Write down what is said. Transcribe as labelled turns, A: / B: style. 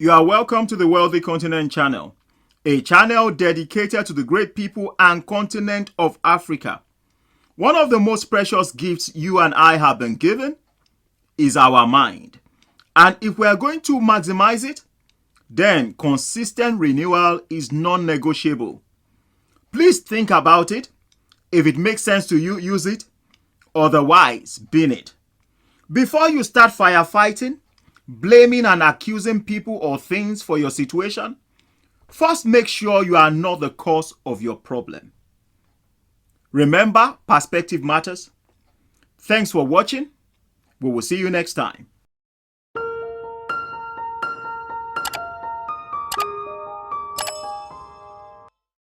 A: You are welcome to the Wealthy Continent channel, a channel dedicated to the great people and continent of Africa. One of the most precious gifts you and I have been given is our mind. And if we are going to maximize it, then consistent renewal is non-negotiable. Please think about it. If it makes sense to you, use it. Otherwise, bin it. Before you start firefighting, blaming and accusing people or things for your situation, first make sure you are not the cause of your problem. Remember, perspective matters. Thanks for watching. We will see you next time.